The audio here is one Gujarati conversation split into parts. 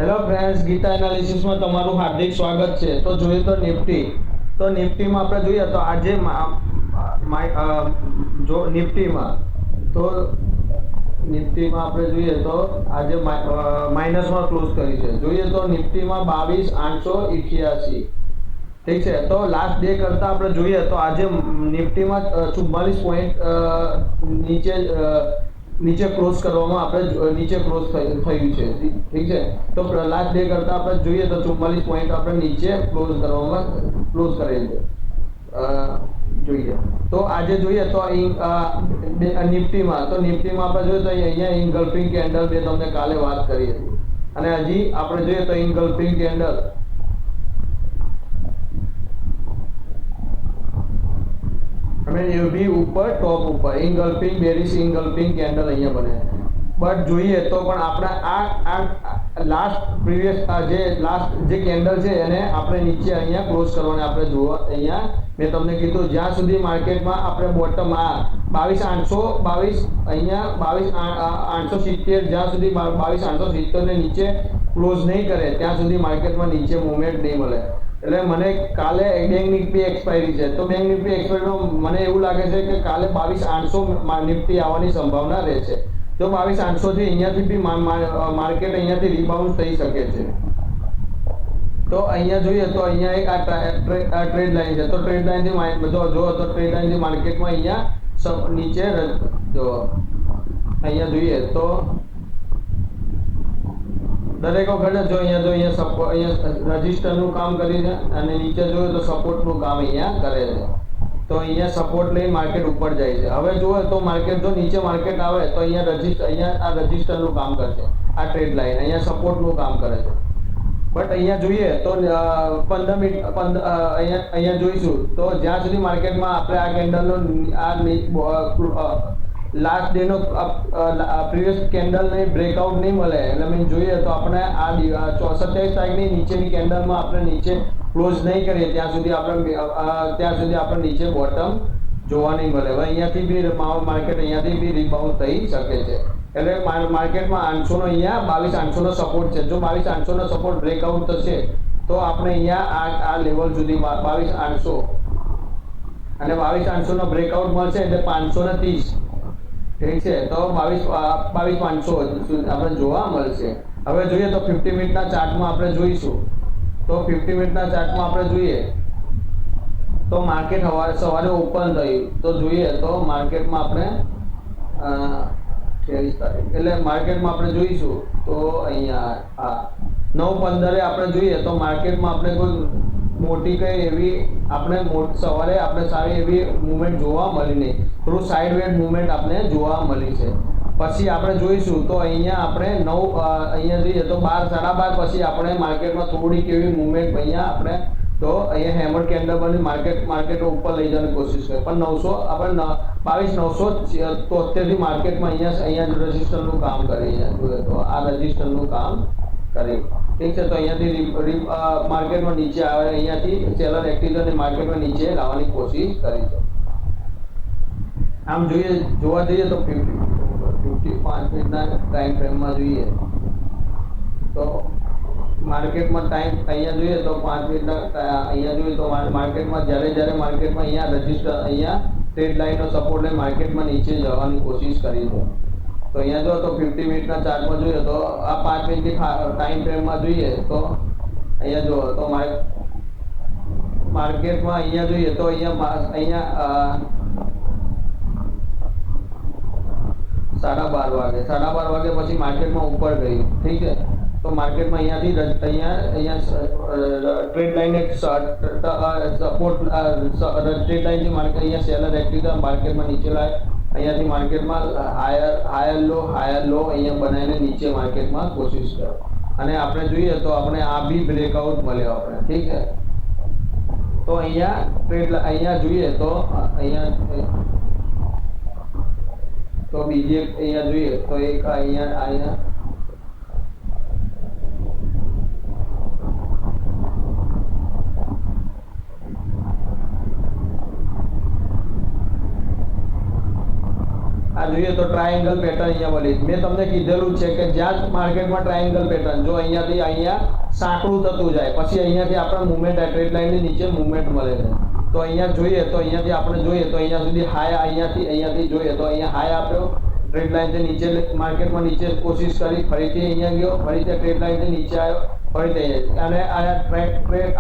હેલો ફ્રેન્ડ્સ, ગીતા એનાલિસિસમાં તમારું હાર્દિક સ્વાગત છે। તો જોઈએ તો નિફ્ટીમાં આપણે જોઈએ તો આજે જો નિફ્ટીમાં આપણે જોઈએ તો આજે માઇનસમાં ક્લોઝ કરી છે। જોઈએ તો નિફ્ટીમાં 22,888, ઠીક છે। તો લાસ્ટ ડે કરતા આપણે જોઈએ તો આજે નિફ્ટીમાં 44 પોઈન્ટ નીચે ક્લોઝ કરવામાં આપણે નીચે ક્લોઝ થયું છે, ઠીક છે। તો લાસ્ટ ડે કરતા આપણે જોઈએ તો 44 પોઈન્ટ આપણે નીચે ક્લોઝ કરેલ છે। જોઈએ તો આજે જોઈએ તો નિફ્ટીમાં આપણે જોઈએ તો અહીંયા ઇનગલ્ફિંગ કેન્ડલ બે તમને કાલે વાત કરી હતી, અને હજી આપણે જોઈએ તો ઇનગલ્ફિંગ કેન્ડલ અને એ બી ઉપર ટોપ ઉપર ઇનગલ્ફિંગ બેરિશ ઇનગલ્ફિંગ કેન્ડલ અહીંયા બને। બટ જોઈએ તો પણ આપણે આ લાસ્ટ જે કેન્ડલ છે એને આપણે નીચે અહીંયા ક્લોઝ કરવાને આપણે જોવા। અહીંયા મેં તમને કીધું જ્યાં સુધી માર્કેટમાં આપણે બોટમ 22,822 અહીંયા 22,870 જ્યાં સુધી 22,870 ને નીચે ક્લોઝ નહીં કરે ત્યાં સુધી માર્કેટમાં નીચે મૂવમેન્ટ નહીં મળે। એટલે મને કાલે બેંક નિફ્ટી એક્સપાયરી છે, તો બેંક નિફ્ટી એક્સપાયરીમાં મને એવું લાગે છે કે કાલે 22,800 નિફ્ટી આવવાની સંભાવના રહે છે। તો 22,800 થી અહીંયાથી બી માર્કેટ અહીંયાથી રિબાઉન્ડ થઈ શકે છે। તો અહીંયા જોઈએ તો અહીંયા એક આ ટ્રેડ લાઈન છે, તો ટ્રેડ લાઈન થી જો તો ટ્રેડ લાઈન થી માર્કેટમાં અહીંયા નીચે જો અહીંયા જોઈએ તો દરેક વખતે જો અહીંયા રજિસ્ટરનું કામ કરી છે, અને નીચે જોઈએ તો સપોર્ટનું કામ અહીંયા કરે છે। તો અહીંયા સપોર્ટ લઈને માર્કેટ ઉપર જાય છે। હવે જુઓ તો માર્કેટ જો નીચે માર્કેટ આવે તો અહીંયા આ રજિસ્ટરનું કામ કરશે, આ ટ્રેડ લાઈન અહીંયા સપોર્ટનું કામ કરે છે। બટ અહીંયા જોઈએ તો 15 મિનિટ અહીંયા જોઈશું તો જ્યાં સુધી માર્કેટમાં આપણે આ કેન્ડલનો લાસ્ટ ડે નો પ્રીવિયસ કેન્ડલ ને બ્રેકઆઉટ નહીં મળે, એટલે મીન જોઈએ તો આપણે આ 27 તારીખની નીચેની કેન્ડલમાં આપણે નીચે ક્લોઝ નહીં કરીએ ત્યાં સુધી આપણે નીચે બોટમ જોવા નહીં મળે। હવે અહીંયાથી બી માર્કેટ અહીંયાથી બી રિબાઉન્ડ થઈ શકે છે। એટલે માર્કેટમાં 800 નો અહીંયા 22,800 નો સપોર્ટ છે। જો 22,800 નો સપોર્ટ બ્રેકઆઉટ થશે તો આપણે અહીંયા આ લેવલ સુધી 22,800 અને 22,800 નો બ્રેકઆઉટ મળશે એટલે 530, ઠીક છે। તો 22,500 આપણે જોવા મળશે। હવે જોઈએ તો 50 મિનિટના ચાર્ટમાં આપણે જોઈશું તો 50 મિનિટના ચાર્ટમાં આપણે જોઈએ તો માર્કેટ સવારે ઓપન થયું તો જોઈએ તો માર્કેટમાં આપણે 23 તારીખ એટલે માર્કેટમાં આપણે જોઈશું તો અહીંયા 9:15 આપણે જોઈએ તો માર્કેટમાં આપણે કોઈ મોટી કઈ એવી આપણે સવારે આપણે સારી એવી મૂવમેન્ટ જોવા મળી નહીં, થોડું સાઇડવેઝ મૂવમેન્ટ આપણે જોવા મળી છે। પછી આપણે જોઈશું તો અહીંયા આપણે અહીંયા જોઈએ તો 12, 12:30 પછી આપણે માર્કેટમાં થોડીક એવી મૂવમેન્ટ અહીંયા તો અહીંયા હેમર કેન્ડલ બની માર્કેટ ઉપર લઈ જવાની કોશિશ કરે, પણ 22,973 થી માર્કેટમાં અહીંયા રજિસ્ટરનું કામ કરી જોઈએ તો આ રજિસ્ટરનું કામ કરી, ઠીક છે। તો અહીંયાથી માર્કેટમાં નીચે આવે, અહીંયાથી સેલર એક્ટિવિટી માર્કેટમાં નીચે લાવવાની કોશિશ કરી છે। આમ જોવા જઈએ તો 55 મિનિટના ટાઈમ ફ્રેમમાં જોઈએ તો માર્કેટમાં ટાઈમ અહીંયા જોઈએ તો 5 મિનિટના અહીંયા જોઈએ તો માર્કેટમાં જ્યારે માર્કેટમાં અહીંયા રજિસ્ટર અહીંયા ટ્રેડ લાઈનનો સપોર્ટ લઈને માર્કેટમાં નીચે જવાની કોશિશ કરી છે। તો અહીંયા જો તો 50 મિનિટના ચાર્ટમાં જોઈએ તો આ 5 મિનિટની ટાઈમ ફ્રેમમાં જોઈએ તો અહીંયા જો તો માર્કેટમાં અહીંયા જોઈએ તો અહીંયા 12:30 વાગે પછી માર્કેટમાં ઉપર ગયું, ઠીક છે। તો માર્કેટમાં અહીંયા ટ્રેડ લાઈન એક સપોર્ટ ટ્રેડ લાઈનથી માર્કેટ અહીંયા સેલર એક્ટિવિટી માર્કેટમાં નીચે લાવે, અહીંયાથી માર્કેટમાં હાયર લો અહીંયા બનાવીને નીચે માર્કેટમાં કોશિશ કરો, અને આપણે જોઈએ તો આપણે આ બી બ્રેકઆઉટ મળ્યો આપણે, ઠીક છે। તો અહીંયા જોઈએ તો અહીંયા તો બીજી એક અહીંયા જોઈએ તો એક અહીંયા આ જોઈએ તો ટ્રાયેંગલ પેટર્ન અહીંયા બની. મેં તમને કીધેલું છે કે જ્યાં માર્કેટમાં ટ્રાયેંગલ પેટર્ન જો અહીંયાથી અહીંયા સાંકડું થતું જાય પછી અહીંયાથી આપણે મુવમેન્ટ ટ્રેડ લાઇનની નીચે મુવમેન્ટ મળે છે. તો અહીંયા જોઈએ તો અહીંયાથી આપણે જોઈએ તો અહીંયા સુધી હાઈ અહીંયાથી જોઈએ તો અહીંયા હાઈ આપ્યો, ટ્રેડ લાઇનથી નીચે માર્કેટમાં નીચે કોશિશ કરી, ફરીથી અહીંયા ગયો, ફરીથી ટ્રેડ લાઇનથી નીચે આવ્યો, ફરીથી અને આ ટ્રેડ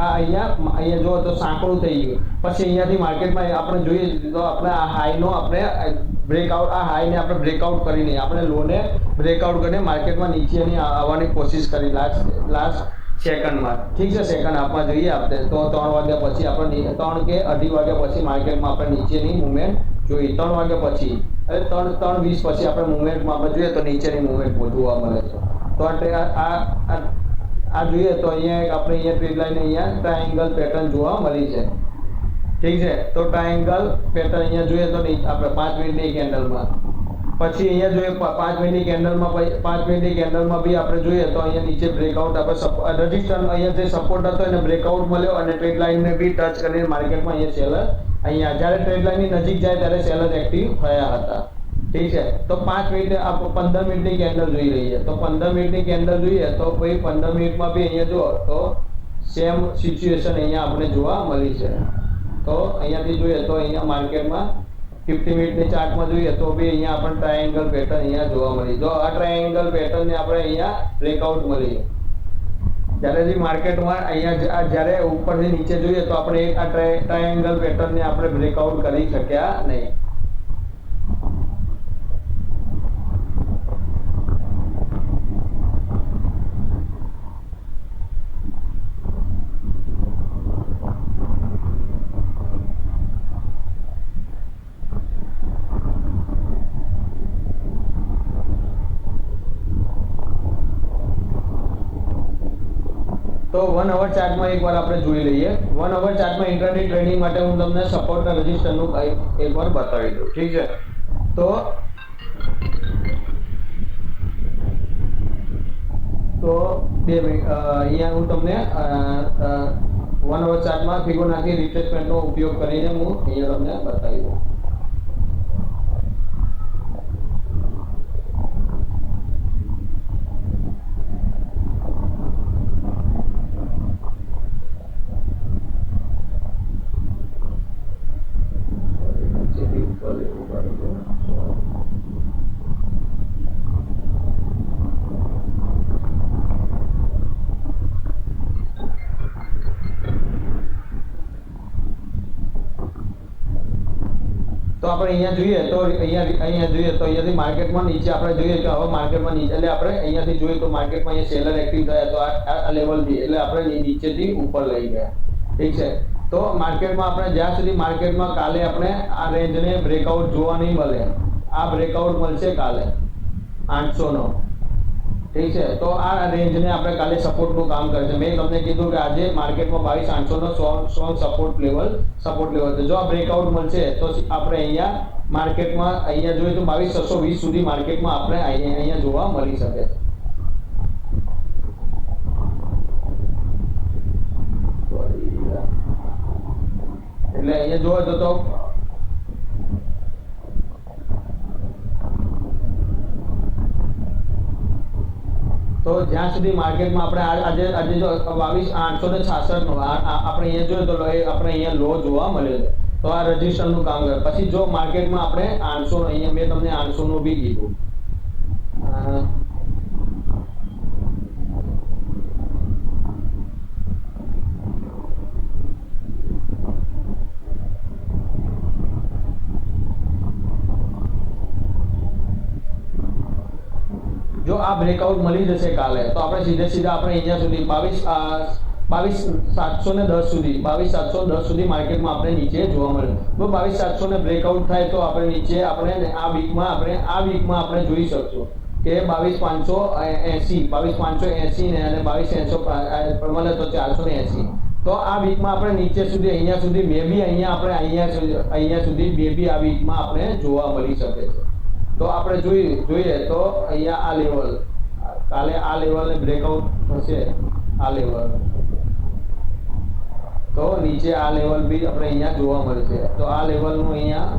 અહીંયા જો તો સાંકડું થઈ ગયું. પછી અહીંયાથી માર્કેટમાં આપણે જોઈએ તો આપણે આ હાઈનો આપણે બ્રેકઆઉટ, આ હાઈને આપણે બ્રેકઆઉટ કરી નહીં, આપણે લોને બ્રેકઆઉટ કરીને માર્કેટમાં નીચેની આવવાની કોશિશ કરી લાસ્ટ સેકન્ડમાં. ઠીક છે, સેકન્ડ હાફમાં જોઈએ આપણે તો 3 વાગ્યા પછી આપણે 3 કે 2:30 વાગ્યા પછી માર્કેટમાં આપણે નીચેની મુવમેન્ટ જોઈ. 3 વાગ્યા પછી એટલે 3:20 પછી આપણે મુવમેન્ટમાં આપણે જોઈએ તો નીચેની મુવમેન્ટ જોવા મળે છે. તો આ જોઈએ તો અહીંયા આપણે અહીંયા ટ્રેડ લાઈન અહીંયા ટ્રાયેંગલ પેટર્ન જોવા મળી છે. ઠીક છે, તો ટ્રાયેંગલ પેટર્ન અહીંયા જોઈએ તો આપણે 5 મિનિટની કેન્ડલમાં પછી અહીંયા જોઈએ 5 મિનિટની કેન્ડલમાં 5 મિનિટની કેન્ડલમાં બી આપણે જોઈએ તો અહીંયા નીચે બ્રેકઆઉટ આપણે રજિસ્ટર અહીંયા જે સપોર્ટ હતો એને બ્રેકઆઉટ મળ્યો અને ટ્રેડ લાઇનને બી ટચ કરીને માર્કેટમાં અહીંયા સેલર અહીંયા જ્યારે ટ્રેડ લાઇનની નજીક જાય ત્યારે સેલર એક્ટિવ થયા હતા. ઠીક છે, તો 5 મિનિટ આપણે 15 મિનિટની કેન્ડલ જોઈ લઈએ તો 15 મિનિટની કેન્ડલ જોઈએ તો ભાઈ 15 મિનિટમાં બી અહીંયા જુઓ તો સેમ સિચ્યુએશન અહીંયા આપણે જોવા મળી છે. તો અહીંયાથી જોઈએ તો અહીંયા માર્કેટમાં 50 મિનિટની ચાર્ટમાં જોઈએ તો બી અહીંયા આપણને ટ્રાયેંગલ પેટર્ન અહીંયા જોવા મળી. જો આ ટ્રાયેંગલ પેટર્નને આપણે અહીંયા બ્રેકઆઉટ મળી જ્યારે માર્કેટમાં અહીંયા જ્યારે ઉપરથી નીચે જોઈએ તો આપણે આ ટ્રાયેંગલ પેટર્નને આપણે બ્રેકઆઉટ કરી શક્યા નહીં. તો 1 અવર ચાર્ટમાં એકવાર આપણે જોઈ લઈએ. 1 અવર ચાર્ટમાં ઇન્ટ્રાડે ટ્રેડિંગ માટે હું તમને સપોર્ટ અને રેઝિસ્ટન્સનું એકવાર બતાવી દઉં. ઠીક છે, તો બે મિનિટ અહીંયા હું તમને 1 અવર ચાર્ટમાં ફિબોનાચી રિટ્રેસમેન્ટનો ઉપયોગ કરીને હું અહીંયા તમને બતાવી દઉં. તો આપણે અહીંયા જોઈએ તો અહીંયા જોઈએ તો અહીંયાથી માર્કેટમાં નીચે આપણે જોઈએ કે હવે માર્કેટમાં નીચે એટલે આપણે અહીંયાથી જોઈએ તો માર્કેટમાં અહીંયા સેલર એક્ટિવ થયા તો આ લેવલથી એટલે આપણે નીચેથી ઉપર લઈ ગયા. ઠીક છે, તો માર્કેટમાં આપણે જ્યાં સુધી માર્કેટમાં કાલે આપણે આ રેન્જને બ્રેકઆઉટ જોવા નહીં મળે, આ બ્રેકઆઉટ મળશે કાલે 800 નો. ઠીક છે, તો આ રેન્જને આપણે કાલે સપોર્ટનું કામ કરશે. મેં તમને કીધું કે આજે માર્કેટમાં 22800 નો સ્ટ્રોંગ સપોર્ટ લેવલ છે. જો આ બ્રેકઆઉટ મળશે તો આપણે અહીંયા માર્કેટમાં અહીંયા જોઈએ તો 22620 સુધી માર્કેટમાં આપણે અહીંયા જોવા મળી શકે છે. એટલે અહીંયા જોવો તો તો જ્યાં સુધી માર્કેટમાં આપણે આજે જો 22866 નો આપણે અહીંયા જોઈએ તો આપણે અહીંયા લો જોવા મળે છે. તો આ રજિસ્ટરનું કામ કરે. પછી જો માર્કેટમાં આપણે 800 અહીંયા મેં તમને 800 નું બી કીધું. જો આ બ્રેકઆઉટ મળી જશે કાલે તો આપણે સીધા આપણે અહીંયા સુધી 22710 સુધી 22710 સુધી માર્કેટમાં આપણે નીચે જોવા મળે. તો 22700 ને બ્રેકઆઉટ થાય તો આપણે નીચે આપણે આ વીકમાં આપણે જોઈ શકશું કે 22580 ને અને 22800 મળે તો 480. તો આ વીકમાં આપણે નીચે સુધી અહીંયા સુધી મે બી અહીંયા સુધી મે બી આ વીકમાં આપણે જોવા મળી શકે છે. તો આપણે જોઈએ તો અહીંયા આ લેવલ કાલે આ લેવલને બ્રેકઆઉટ થશે, આ લેવલ તો નીચે આ લેવલ બી આપણે અહીંયા જોવા મળશે. તો આ લેવલનું અહીંયા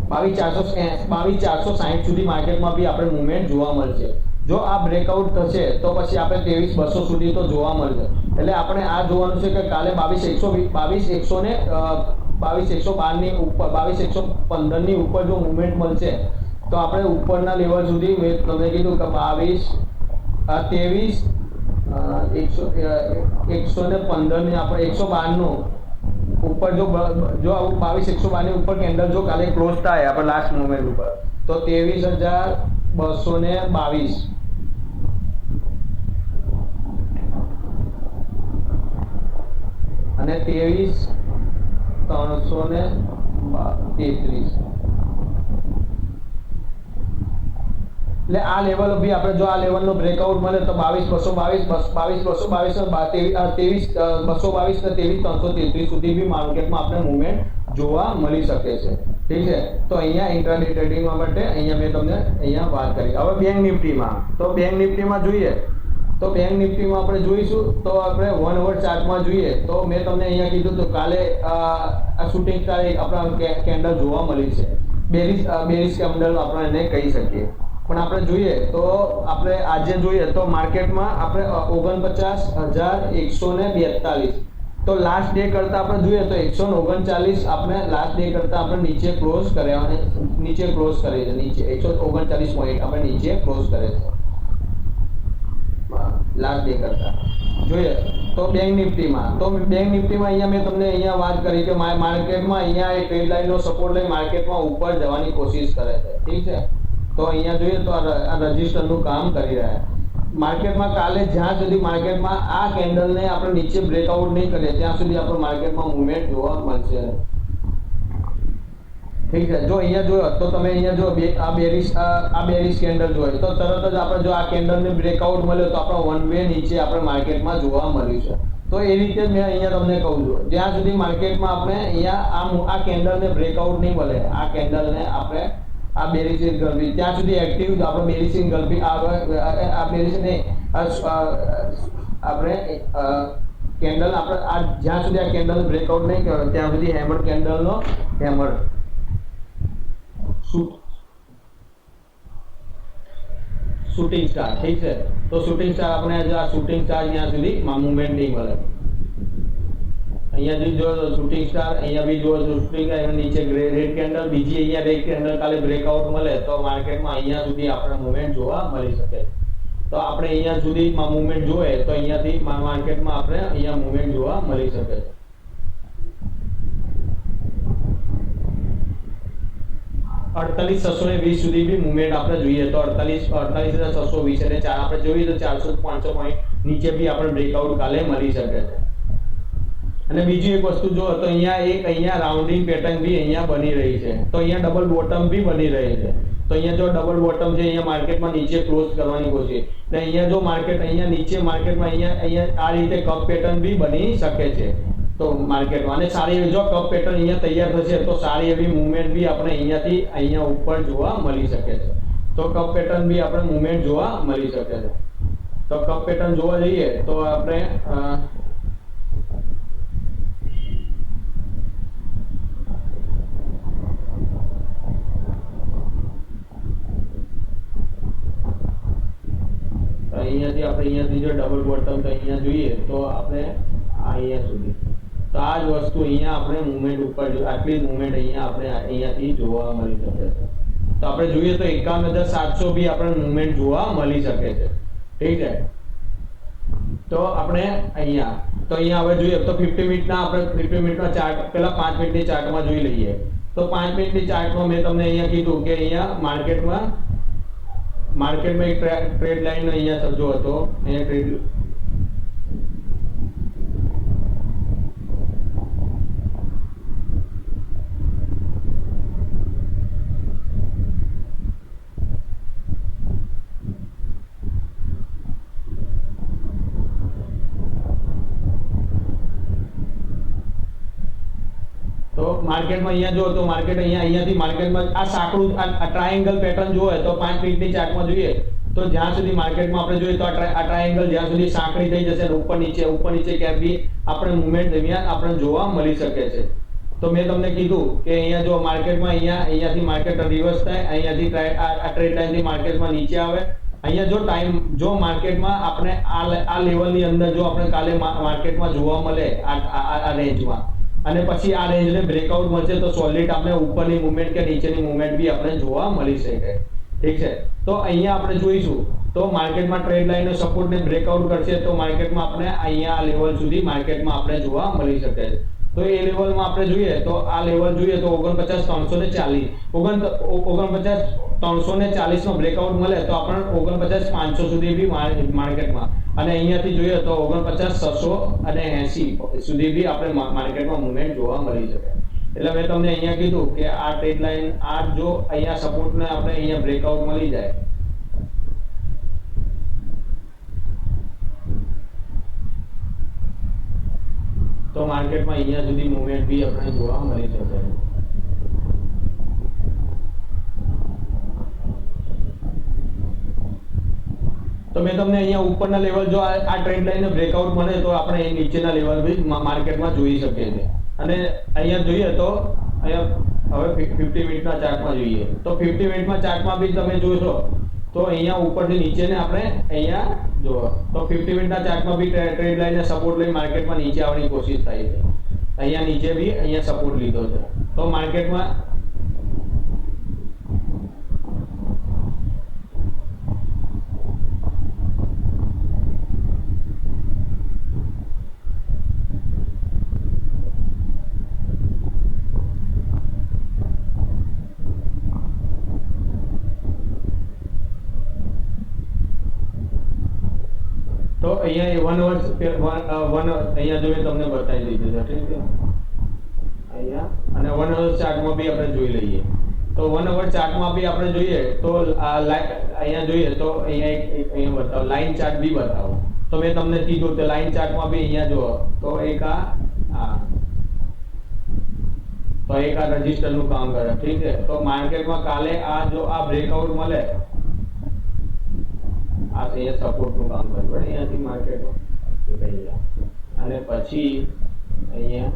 22,460 સુધી માર્કેટમાં બી આપણે મુવમેન્ટ જોવા મળશે. જો આ બ્રેકઆઉટ થશે તો પછી આપણે 23,200 સુધી તો જોવા મળશે. એટલે આપણે આ જોવાનું છે કે કાલે 22,112 ની ઉપર 22,115 ની ઉપર જો મુવમેન્ટ મળશે તો આપણે ઉપરના લેવલ સુધી મેં તમને કીધું કે 115 ની આપણે 112 નું ઉપર જો 22,112 ની ઉપર કેન્ડલ જો કાલે ક્લોઝ થાય આપણે લાસ્ટ મુવમેન્ટ ઉપર તો 23,222 અને 23,333 એટલે આ લેવલ બી આપણે જો આ લેવલનો બ્રેકઆઉટ મળે તો 22,222 23,333 સુધી બી માર્કેટમાં આપણે મુવમેન્ટ જોવા મળી શકે છે. ઠીક છે, તો અહીંયા ઇન્ટ્રાડે ટ્રેડિંગ માટે અહીંયા મેં તમને અહીંયા વાત કરી. હવે બેંક નિફ્ટીમાં જોઈએ તો બેંક નિફ્ટીમાં આપણે જોઈશું તો આપણે 1 અવર ચાર્ટમાં જોઈએ તો મેં તમને અહીંયા કીધું તો કાલે આ શૂટિંગ સ્ટાર એક આપણા કેન્ડલ જોવા મળી છે. બેરિશ કેન્ડલ આપણે એને કહી શકીએ. પણ આપણે જોઈએ તો આપણે આજે જોઈએ તો માર્કેટમાં આપણે 49,142 તો લાસ્ટ ડે કરતા આપણે જોઈએ તો 139 આપણે લાસ્ટ ડે કરતા આપણે નીચે ક્લોઝ કરે છે. નીચે 139 પોઈન્ટ આપણે નીચે ક્લોઝ કરે છે લાસ્ટ ડે કરતા. જોઈએ તો બેંક નિફ્ટીમાં અહીંયા મેં તમને અહીંયા વાત કરી કે માર્કેટમાં અહીંયા એક ટ્રેડ લાઈનનો સપોર્ટ લઈ માર્કેટમાં ઉપર જવાની કોશિશ કરે છે. ઠીક છે, તો અહીંયા જોઈએ તો આ રજિસ્ટરનું કામ કરી રહ્યા માર્કેટમાં. કાલે જ્યાં સુધી માર્કેટમાં આ કેન્ડલને આપણે નીચે બ્રેકઆઉટ નહીં કરીએ ત્યાં સુધી આપણે માર્કેટમાં મુવમેન્ટ જોવા મળશે. ઠીક છે, જો અહીંયા જોયો તો તમે અહીંયા જો આ બેરિશ કેન્ડલ જોઈએ તો તરત જ આપણે જો આ કેન્ડલને બ્રેકઆઉટ મળ્યો તો આપણે વન વે નીચે આપણે માર્કેટમાં જોવા મળ્યું છે. તો એ રીતે મેં અહીંયા તમને કહું છું જ્યાં સુધી માર્કેટમાં આપણે અહીંયા આ કેન્ડલને બ્રેકઆઉટ નહીં મળે, આ કેન્ડલને આપણે આ બેરિશ ગલ્ફી ત્યાં સુધી એક્ટિવ આપણે બેરિશ ગલ્ફી આ બેરિશ નહીં આપણે કેન્ડલ આપણે આ જ્યાં સુધી આ કેન્ડલ બ્રેકઆઉટ નહીં કરે ત્યાં સુધી હેમર કેન્ડલનો હેમર શૂટિંગ સ્ટાર. ઠીક છે, તો શૂટિંગ સ્ટાર આપણે જો આ શૂટિંગ સ્ટાર ત્યાં સુધી મુવમેન્ટ નહીં મળે. અહીંયા જો શૂટિંગ સ્ટાર અહીંયા બી જો શૂટિંગ નીચે રેડ કેન્ડલ બીજી અહીંયા રેડ કેન્ડલ કાલે બ્રેકઆઉટ મળે તો માર્કેટમાં અહીંયા સુધી આપણે મુવમેન્ટ જોવા મળી શકે. તો આપણે અહીંયા સુધી મુવમેન્ટ જોઈએ તો અહીંયાથી માર્કેટમાં આપણે અહીંયા મુવમેન્ટ જોવા મળી શકે છે. 48,620 સુધી બી મુવમેન્ટ આપણે જોઈએ તો 48,620 અને આપણે જોઈએ તો 400-500 પોઈન્ટ નીચે બી આપણે બ્રેકઆઉટ કાલે મળી શકે છે. અને બીજી એક વસ્તુ જો તો અહીંયા રાઉન્ડિંગ પેટર્ન બી અહીંયા બની રહી છે. તો અહીંયા ડબલ બોટમ બી બની રહી છે. તો અહીંયા જો ડબલ બોટમ છે અહીંયા માર્કેટમાં નીચે ક્લોઝ કરવાની કોશિશ એટલે અહીંયા જો માર્કેટ અહીંયા નીચે માર્કેટમાં અહીંયા આ રીતે કપ પેટર્ન બી બની શકે છે. તો માર્કેટમાં અને સારી જો કપ પેટર્ન અહીંયા તૈયાર થશે તો સારી એવી મુવમેન્ટ બી આપણે અહીંયાથી અહીંયા ઉપર જોવા મળી શકે છે. તો કપ પેટર્ન બી આપણે મુવમેન્ટ જોવા મળી શકે છે. તો કપ પેટર્ન જોવા જઈએ તો આપણે અહીંયાથી જો ડબલ બોટમ તો અહીંયા જોઈએ તો આપણે અહીંયા સુધી તો આ જ વસ્તુ અહીંયા આપણે મુવમેન્ટ ઉપર આટલી મુવમેન્ટ અહીંયા આપણે અહીંયાથી જોવા મળી શકે છે. તો આપણે જોઈએ તો 51,700 બી આપણે મુવમેન્ટ જોવા મળી શકે છે. ઠીક છે, તો આપણે અહીંયા હવે જોઈએ તો 50 મિનિટના આપણે 50 મિનિટના ચાર્ટ પહેલા 5 મિનિટની ચાર્ટમાં જોઈ લઈએ. તો 5 મિનિટની ચાર્ટમાં મેં તમને અહીંયા કીધું કે અહીંયા માર્કેટમાં એક ટ્રેડ લાઈન અહીંયા સમજો હતો અહીંયા ટ્રેડ માર્કેટમાં અહીંયા જો તો માર્કેટ અહીંયાથી માર્કેટમાં આ સાંકડું આ ટ્રાયેંગલ પેટર્ન જોવે તો 5 મિનિટની ચાર્ટમાં જોઈએ તો જ્યાં સુધી માર્કેટમાં આપણે જોઈએ તો આ ટ્રાયેંગલ જ્યાં સુધી સાંકડી થઈ જશે ઉપર નીચે ક્યાંક બી આપણે મુવમેન્ટ દરમિયાન આપણે જોવા મળી શકે છે. તો મેં તમને કીધું કે અહીંયા જો માર્કેટમાં અહીંયાથી માર્કેટ રિવર્સ થાય, અહીંયાથી આ ટ્રેડ લાઇનથી માર્કેટમાં નીચે આવે. અહીંયા જો માર્કેટમાં આપણે આ લેવલની અંદર જો આપણે કાલે માર્કેટમાં જોવા મળે આ રેન્જમાં, અને પછી આ રેન્જને બ્રેકઆઉટ મળશે તો સોલિડ આપણે ઉપરની મૂવમેન્ટ કે નીચેની મૂવમેન્ટ બી આપણે જોવા મળી શકે. ઠીક છે, તો અહીંયા આપણે જોઈશું તો માર્કેટમાં ટ્રેડ લાઇનનો સપોર્ટને બ્રેકઆઉટ કરશે તો માર્કેટમાં આપણે અહીંયા આ લેવલ સુધી માર્કેટમાં આપણે જોવા મળી શકે છે. તો એ લેવલમાં આપણે જોઈએ તો આ લેવલ જોઈએ તો 49,340 49,340 નો બ્રેકઆઉટ મળે તો આપણને 49,500 સુધી બી માર્કેટમાં, અને અહીંયાથી જોઈએ તો 49,680 સુધી બી આપણે માર્કેટમાં મૂવમેન્ટ જોવા મળી શકે. એટલે મેં તમને અહીંયા કીધું કે આ ટ્રેડ લાઇન આ જો અહીંયા સપોર્ટને આપણે અહીંયા બ્રેકઆઉટ મળી જાય તો માર્કેટમાં અહીંયા સુધી મૂવમેન્ટ બી આપણે જોવા મળી શકે. તો મેં તમને અહીંયા ઉપરના લેવલ જો આ ટ્રેન્ડ લાઇનનો બ્રેકઆઉટ મળે તો આપણે અહીં નીચેના લેવલ બી માર્કેટમાં જોઈ શકીએ છીએ. અને અહીંયા જોઈએ તો અહીંયા હવે 50 મિનિટના ચાર્ટમાં જોઈએ તો 50 મિનિટમાં ચાર્ટમાં બી તમે જોશો તો અહીંયા ઉપરથી નીચેને આપણે અહીંયા જો તો 50 મિનિટના ચાર્ટમાં બી ટ્રેડ લાઇનને સપોર્ટ લઈ માર્કેટમાં નીચે આવવાની કોશિશ થાય છે. અહીંયા નીચે બી અહીંયા સપોર્ટ લીધો છે તો માર્કેટમાં તો અહીંયા 1 અવર અહીંયા જો મેં તમને બતાવી દીધું છે. ઠીક છે, અહીંયા અને 1 અવર ચાર્ટમાં બી આપણે જોઈ લઈએ તો 1 અવર ચાર્ટમાં બી આપણે જોઈએ તો અહીંયા જોઈએ તો અહીંયા બતાવો લાઈન ચાર્ટ બી બતાવો. તો મેં તમને કીધું કે લાઈન ચાર્ટમાં બી અહીંયા જુઓ તો એક આ રજિસ્ટરનું કામ કરે. ઠીક છે, તો માર્કેટમાં કાલે જો આ બ્રેકઆઉટ મળે આ અહીંયા સપોર્ટનું કામ કરે બરાબર, અહીંયાથી માર્કેટ અને પછી અહીંયા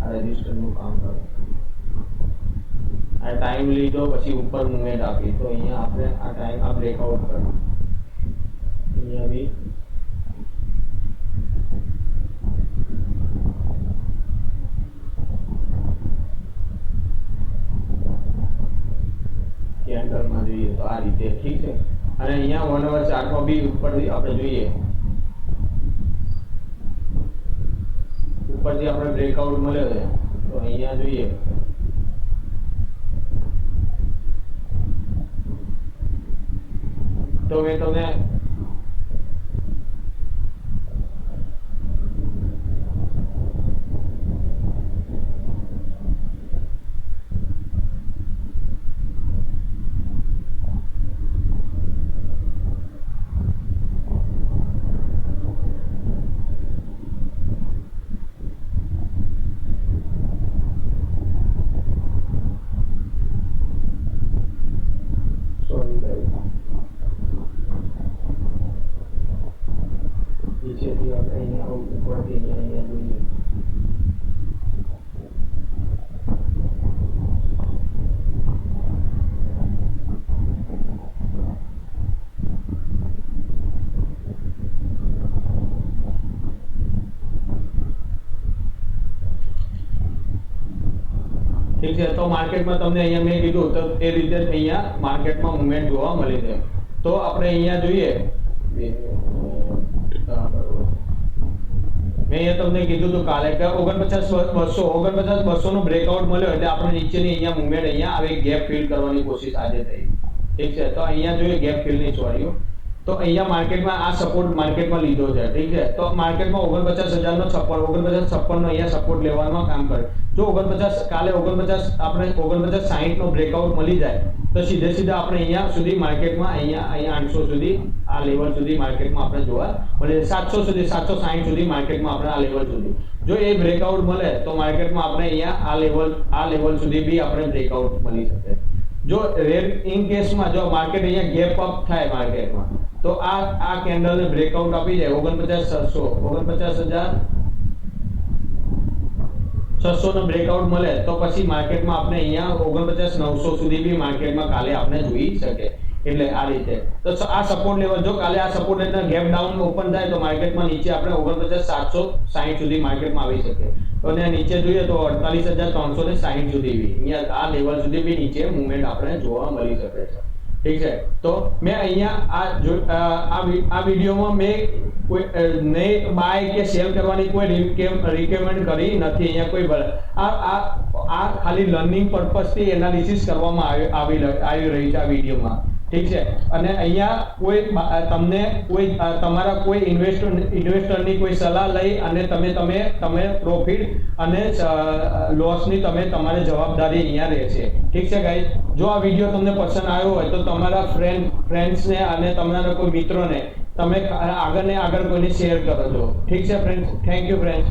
આ રજિસ્ટરનું કામ કરે, આ ટાઈમ લીધો પછી ઉપર મૂવમેન્ટ આપી તો અહીંયા આપણે આ ટાઈમ આ બ્રેકઆઉટ કરે અહીંયા બી કેન્ડલમાં જોઈએ તો આ રીતે. ઠીક છે, અને અહીંયા 1 અવર ચાર્ટમાં બી ઉપરથી આપણે જોઈએ ઉપરથી આપણે બ્રેકઆઉટ મળ્યો છે તો અહીંયા જોઈએ તો મેં તમને નીચેથી આપણે અહીંયા ઉપરથી અહીંયા જોઈએ ઠીક છે. તો માર્કેટમાં તમને અહીંયા મેં કીધું તો એ રીતે અહીંયા માર્કેટમાં મૂવમેન્ટ જોવા મળી છે. તો આપણે અહીંયા જોઈએ મેં અહીંયા તમને કીધું હતું કાલે કે 49,200 નો બ્રેકઆઉટ મળ્યો એટલે આપણે નીચેની અહીંયા મૂવમેન્ટ અહીંયા આવી ગેપ ફિલ કરવાની કોશિશ આજે થઈ. ઠીક છે, તો અહીંયા જોઈએ ગેપ ફિલ ની સોરી તો અહીંયા માર્કેટમાં આ સપોર્ટ માર્કેટમાં લીધો છે. ઠીક છે, તો માર્કેટમાં 49,056 નો અહીંયા સપોર્ટ લેવામાં કામ કરે. જો 49 કાલે 49 આપણે 49.60 નો બ્રેકઆઉટ મળી જાય તો સીધે સીધા આપણે અહીંયા સુધી માર્કેટમાં અહીંયા 800 સુધી આ લેવલ સુધી માર્કેટમાં આપણે જોવા મળે 700 સુધી 760 સુધી માર્કેટમાં આપણે આ લેવલ સુધી જો એ બ્રેકઆઉટ મળે તો માર્કેટમાં આપણે અહીંયા આ લેવલ સુધી બી આપણે બ્રેકઆઉટ મળી શકે. જો રેડ ઇન કેસમાં જો માર્કેટ અહીંયા ગેપ અપ થાય માર્કેટમાં તો આ કેન્ડલને બ્રેકઆઉટ આપી જાય 49,700 49,000 600 નો બ્રેકઆઉટ મળે તો પછી માર્કેટમાં આપણે અહીંયા 49,900 સુધી બી માર્કેટમાં કાલે આપણે જોઈ શકે. એટલે આ રીતે તો આ સપોર્ટ લેવલ, જો કાલે આ support level gap down open થાય તો માર્કેટમાં નીચે આપણે 49,760 સુધી માર્કેટમાં આવી શકે. અને નીચે જોઈએ તો 48,360 સુધી બી અહીંયા આ લેવલ સુધી બી નીચે મૂવમેન્ટ આપણે જોવા મળી શકે છે. ઠીક છે. તો મેં અહીંયા આ વિડીયોમાં મેં કોઈ નહીં બાય કે સેલ કરવાની કોઈ રિકમેન્ડ કરી નથી. અહીંયા કોઈ આ ખાલી લર્નિંગ પર્પઝથી એનાલિસિસ કરવામાં આવી રહી છે આ વિડીયોમાં. ઠીક છે. અને અહીંયા કોઈ તમને કોઈ તમારા કોઈ ઇન્વેસ્ટરની કોઈ સલાહ લઈ અને તમે પ્રોફિટ અને લોસની તમારે જવાબદારી અહીંયા રહેશે. ઠીક છે ગાઈસ. જો આ વિડીયો તમને પસંદ આવ્યો હોય તો તમારા ફ્રેન્ડ્સને અને તમારા કોઈ મિત્રોને તમે આગળ કોઈને શેર કરો છો. ઠીક છે ફ્રેન્ડ્સ. Thank you friends.